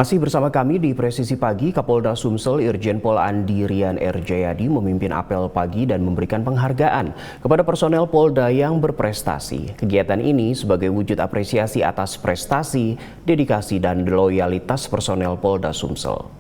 Masih bersama kami di Presisi Pagi, Kapolda Sumsel Irjen Pol Andi Rian R. Jayadi memimpin apel pagi dan memberikan penghargaan kepada personel Polda yang berprestasi. Kegiatan ini sebagai wujud apresiasi atas prestasi, dedikasi, dan loyalitas personel Polda Sumsel.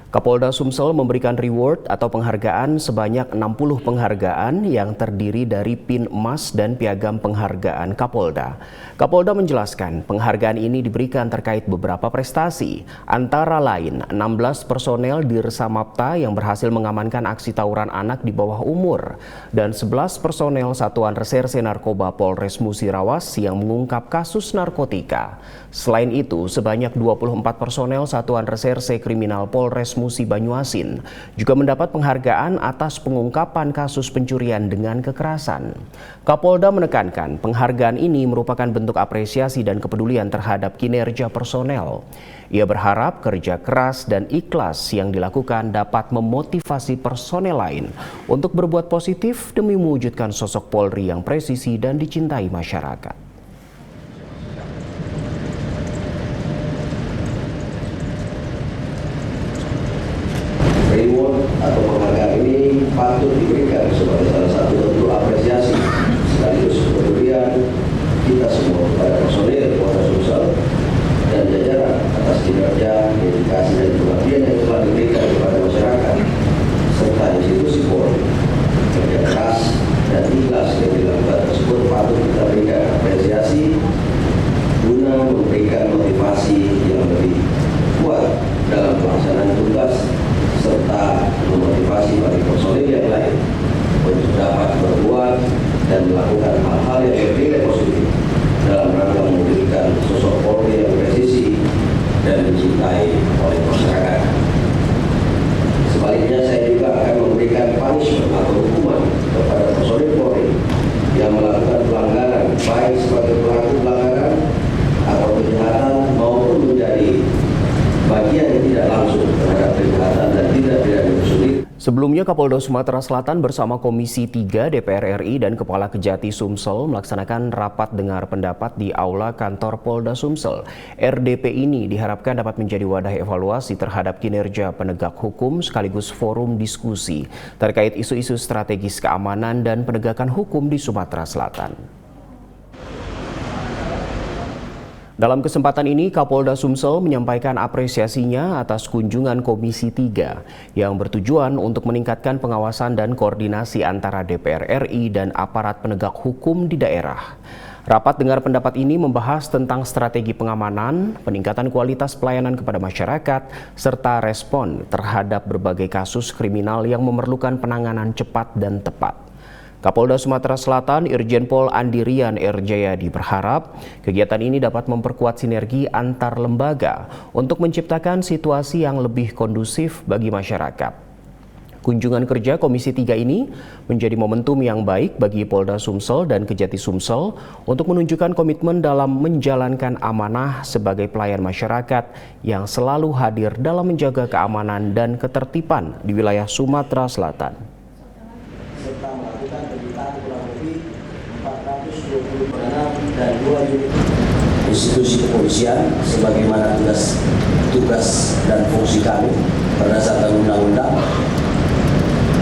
Kapolda Sumsel memberikan reward atau penghargaan sebanyak 60 penghargaan yang terdiri dari pin emas dan piagam penghargaan Kapolda. Kapolda menjelaskan penghargaan ini diberikan terkait beberapa prestasi, antara lain 16 personel Dirsamapta yang berhasil mengamankan aksi tawuran anak di bawah umur, dan 11 personel Satuan Reserse Narkoba Polres Musirawas yang mengungkap kasus narkotika. Selain itu, sebanyak 24 personel Satuan Reserse Kriminal Polres Musi Banyuasin juga mendapat penghargaan atas pengungkapan kasus pencurian dengan kekerasan. Kapolda menekankan penghargaan ini merupakan bentuk apresiasi dan kepedulian terhadap kinerja personel. Ia berharap kerja keras dan ikhlas yang dilakukan dapat memotivasi personel lain untuk berbuat positif demi mewujudkan sosok Polri yang presisi dan dicintai masyarakat. Reward atau penghargaan ini patut diberikan sebagai salah satu bentuk apresiasi sekaligus kepedulian kita semua kepada personil Polda Sumsel dan jajaran atas kinerja, dedikasi, dan pengabdian yang telah diberikan kepada masyarakat serta institusi Polri. Kerja keras dan ikhlas yang dilakukan tersebut patut kita berikan apresiasi guna memberikan motivasi yang lebih kuat dalam pelaksanaan tugas serta memotivasi bagi personil yang lain untuk dapat berbuat dan melakukan hal-hal yang bernilai positif dalam rangka memberikan sosok Polri yang presisi dan dicintai oleh masyarakat. Sebaliknya, saya juga akan memberikan punishment atau hukuman kepada personil Polri yang melakukan pelanggaran, baik sebagai pelaku pelanggaran atau kejahatan maupun menjadi bagian yang tidak langsung terhadap kejahatan dan tidak diusuli. Sebelumnya, Kapolda Sumatera Selatan bersama Komisi 3 DPR RI dan Kepala Kejati Sumsel melaksanakan rapat dengar pendapat di Aula Kantor Polda Sumsel. RDP ini diharapkan dapat menjadi wadah evaluasi terhadap kinerja penegak hukum sekaligus forum diskusi terkait isu-isu strategis keamanan dan penegakan hukum di Sumatera Selatan. Dalam kesempatan ini, Kapolda Sumsel menyampaikan apresiasinya atas kunjungan Komisi 3 yang bertujuan untuk meningkatkan pengawasan dan koordinasi antara DPR RI dan aparat penegak hukum di daerah. Rapat dengar pendapat ini membahas tentang strategi pengamanan, peningkatan kualitas pelayanan kepada masyarakat, serta respon terhadap berbagai kasus kriminal yang memerlukan penanganan cepat dan tepat. Kapolda Sumatera Selatan Irjen Pol Andi Rian R. Jayadi berharap kegiatan ini dapat memperkuat sinergi antar lembaga untuk menciptakan situasi yang lebih kondusif bagi masyarakat. Kunjungan kerja Komisi 3 ini menjadi momentum yang baik bagi Polda Sumsel dan Kejati Sumsel untuk menunjukkan komitmen dalam menjalankan amanah sebagai pelayan masyarakat yang selalu hadir dalam menjaga keamanan dan ketertiban di wilayah Sumatera Selatan. Serta melakukan penyitaan kurang lebih 420 penahanan dan 2 unit institusi kepolisian sebagaimana tugas dan fungsi kami berdasarkan undang-undang.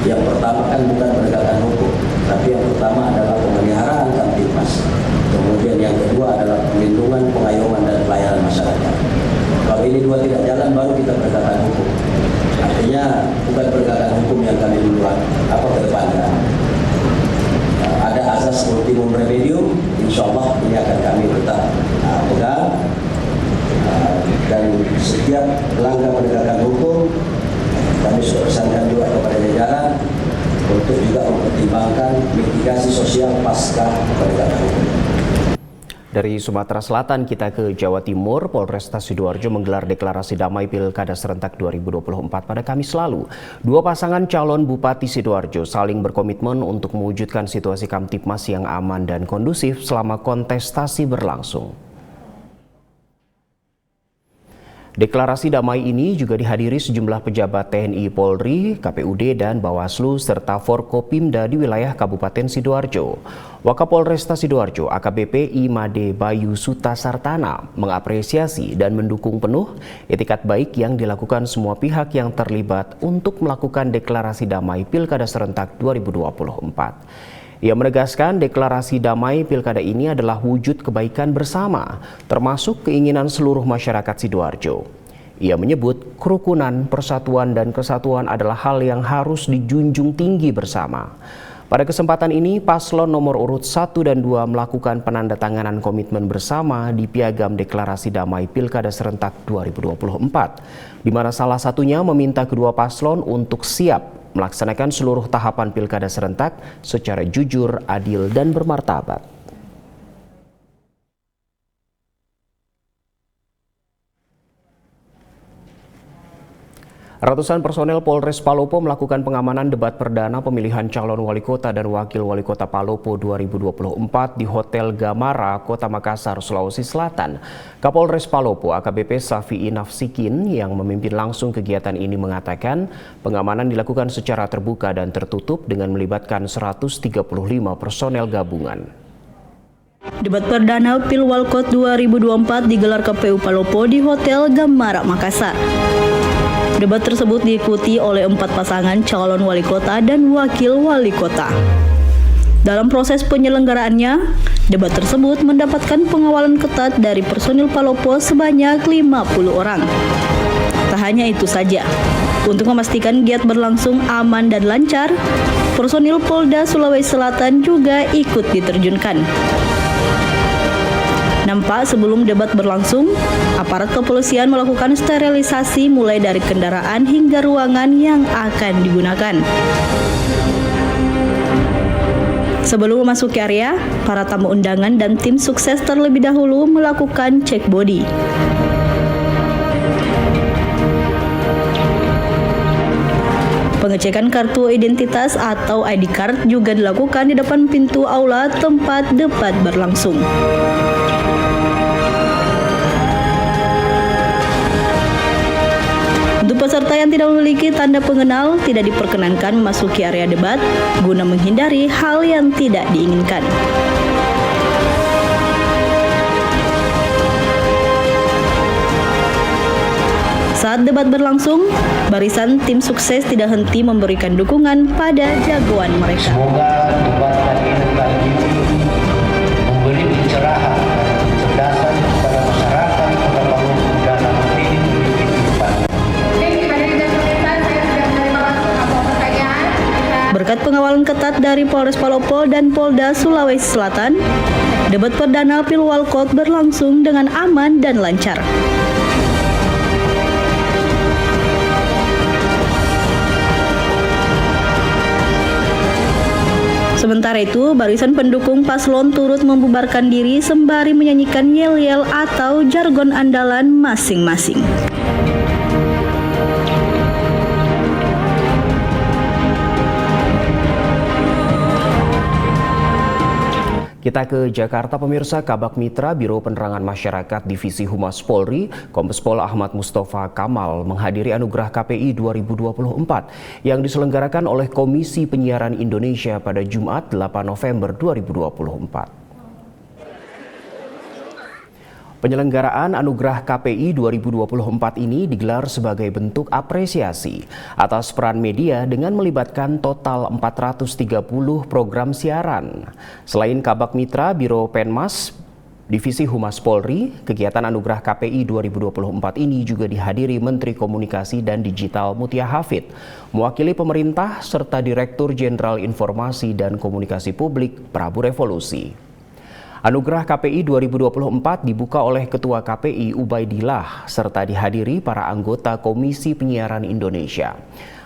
Yang pertama kan bukan penegakan hukum, tapi yang pertama adalah pemeliharaan Kamtibmas. Kemudian yang kedua adalah perlindungan, pengayoman, dan pelayanan masyarakat. Kalau ini dua tidak jalan, baru kita penegakan hukum. Artinya bukan penegakan hukum yang kami duluan ke depannya. Ada asas ultimum remedium, insya Allah ini akan kami tetap pegang. Dan setiap langkah penegakan hukum kami sudah pesankan juga kepada jajaran untuk juga mempertimbangkan mitigasi sosial pasca penegakan hukum. Dari Sumatera Selatan kita ke Jawa Timur, Polresta Sidoarjo menggelar deklarasi damai Pilkada Serentak 2024 pada Kamis lalu. Dua pasangan calon Bupati Sidoarjo saling berkomitmen untuk mewujudkan situasi Kamtibmas yang aman dan kondusif selama kontestasi berlangsung. Deklarasi damai ini juga dihadiri sejumlah pejabat TNI Polri, KPUD, dan Bawaslu, serta Forkopimda di wilayah Kabupaten Sidoarjo. Wakapolresta Sidoarjo, AKBP Imade Bayu Sutasartana, mengapresiasi dan mendukung penuh etikat baik yang dilakukan semua pihak yang terlibat untuk melakukan deklarasi damai Pilkada Serentak 2024. Ia menegaskan deklarasi damai pilkada ini adalah wujud kebaikan bersama, termasuk keinginan seluruh masyarakat Sidoarjo. Ia menyebut kerukunan, persatuan, dan kesatuan adalah hal yang harus dijunjung tinggi bersama. Pada kesempatan ini, paslon nomor urut 1 dan 2 melakukan penandatanganan komitmen bersama di Piagam Deklarasi Damai Pilkada Serentak 2024, di mana salah satunya meminta kedua paslon untuk siap melaksanakan seluruh tahapan pilkada serentak secara jujur, adil, dan bermartabat. Ratusan personel Polres Palopo melakukan pengamanan debat perdana pemilihan calon wali kota dan wakil wali kota Palopo 2024 di Hotel Gamara, Kota Makassar, Sulawesi Selatan. Kapolres Palopo AKBP Safi'i Nafsikin yang memimpin langsung kegiatan ini mengatakan pengamanan dilakukan secara terbuka dan tertutup dengan melibatkan 135 personel gabungan. Debat perdana Pilwalkot 2024 digelar KPU Palopo di Hotel Gamara, Makassar. Debat tersebut diikuti oleh 4 pasangan calon wali kota dan wakil wali kota. Dalam proses penyelenggaraannya, debat tersebut mendapatkan pengawalan ketat dari personil Palopo sebanyak 50 orang. Tak hanya itu saja, untuk memastikan giat berlangsung aman dan lancar, personil Polda Sulawesi Selatan juga ikut diterjunkan. Nampak sebelum debat berlangsung, aparat kepolisian melakukan sterilisasi mulai dari kendaraan hingga ruangan yang akan digunakan. Sebelum memasuki area, para tamu undangan dan tim sukses terlebih dahulu melakukan cek body. Pengecekan kartu identitas atau ID card juga dilakukan di depan pintu aula tempat debat berlangsung. Untuk peserta yang tidak memiliki tanda pengenal tidak diperkenankan memasuki area debat guna menghindari hal yang tidak diinginkan. Saat debat berlangsung, barisan tim sukses tidak henti memberikan dukungan pada jagoan mereka. Semoga debat kali ini memberi pencerahan dan kecerdasan kepada masyarakat pada bangun dalam memilih kehidupan. Berkat pengawalan ketat dari Polres Palopo dan Polda Sulawesi Selatan, debat perdana Pilwalkot berlangsung dengan aman dan lancar. Sementara itu, barisan pendukung paslon turut membubarkan diri sembari menyanyikan yel-yel atau jargon andalan masing-masing. Kita ke Jakarta, pemirsa. Kabak Mitra Biro Penerangan Masyarakat Divisi Humas Polri, Kombes Pol Ahmad Mustafa Kamal menghadiri Anugerah KPI 2024 yang diselenggarakan oleh Komisi Penyiaran Indonesia pada Jumat 8 November 2024. Penyelenggaraan Anugerah KPI 2024 ini digelar sebagai bentuk apresiasi atas peran media dengan melibatkan total 430 program siaran. Selain Kabak Mitra Biro Penmas Divisi Humas Polri, kegiatan Anugerah KPI 2024 ini juga dihadiri Menteri Komunikasi dan Digital Mutia Hafid, mewakili pemerintah serta Direktur Jenderal Informasi dan Komunikasi Publik Prabu Revolusi. Anugerah KPI 2024 dibuka oleh Ketua KPI Ubaidillah serta dihadiri para anggota Komisi Penyiaran Indonesia.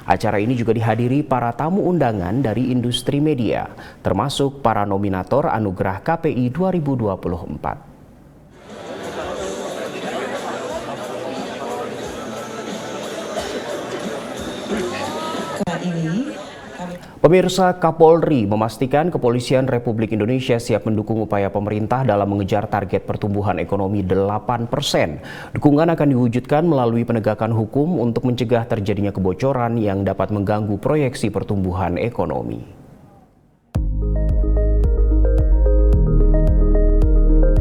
Acara ini juga dihadiri para tamu undangan dari industri media, termasuk para nominator Anugerah KPI 2024. Pemirsa, Kapolri memastikan Kepolisian Republik Indonesia siap mendukung upaya pemerintah dalam mengejar target pertumbuhan ekonomi 8%. Dukungan akan diwujudkan melalui penegakan hukum untuk mencegah terjadinya kebocoran yang dapat mengganggu proyeksi pertumbuhan ekonomi.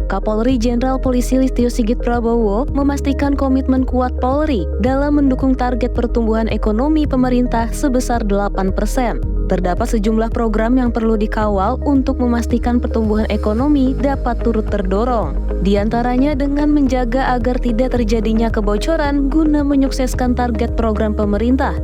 Kapolri Jenderal Polisi Listio Sigit Prabowo memastikan komitmen kuat Polri dalam mendukung target pertumbuhan ekonomi pemerintah sebesar 8%. Terdapat sejumlah program yang perlu dikawal untuk memastikan pertumbuhan ekonomi dapat turut terdorong. Di antaranya dengan menjaga agar tidak terjadinya kebocoran guna menyukseskan target program pemerintah.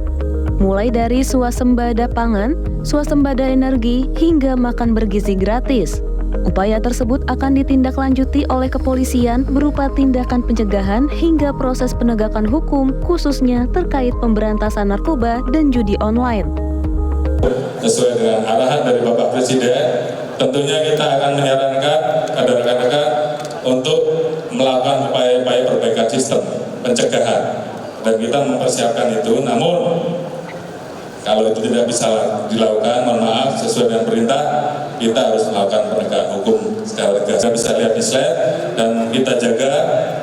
Mulai dari swasembada pangan, swasembada energi, hingga makan bergizi gratis. Upaya tersebut akan ditindaklanjuti oleh kepolisian berupa tindakan pencegahan hingga proses penegakan hukum khususnya terkait pemberantasan narkoba dan judi online. Sesuai dengan arahan dari Bapak Presiden, tentunya kita akan menyarankan kepada rekan-rekan untuk melakukan upaya-upaya perbaikan sistem pencegahan, dan kita mempersiapkan itu. Namun kalau itu tidak bisa dilakukan, mohon maaf, sesuai dengan perintah, kita harus melakukan penegakan hukum secara tegas. Kita bisa lihat di slide, dan kita jaga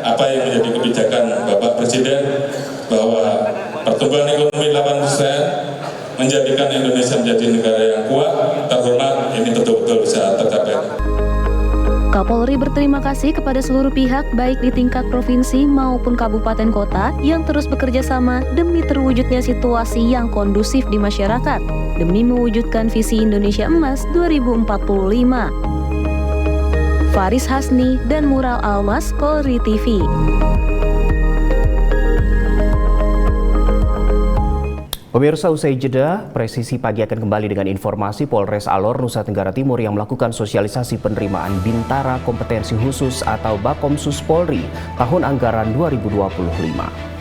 apa yang menjadi kebijakan Bapak Presiden bahwa pertumbuhan ekonomi 8% menjadikan Indonesia menjadi negara yang kuat, terhormat, ini betul-betul bisa tercapai. Kapolri berterima kasih kepada seluruh pihak baik di tingkat provinsi maupun kabupaten kota yang terus bekerja sama demi terwujudnya situasi yang kondusif di masyarakat, demi mewujudkan visi Indonesia Emas 2045. Faris Hasni dan Mural Almas, Polri TV. Pemirsa, usai jeda, Presisi Pagi akan kembali dengan informasi Polres Alor, Nusa Tenggara Timur yang melakukan sosialisasi penerimaan Bintara Kompetensi Khusus atau Bakomsus Polri tahun anggaran 2025.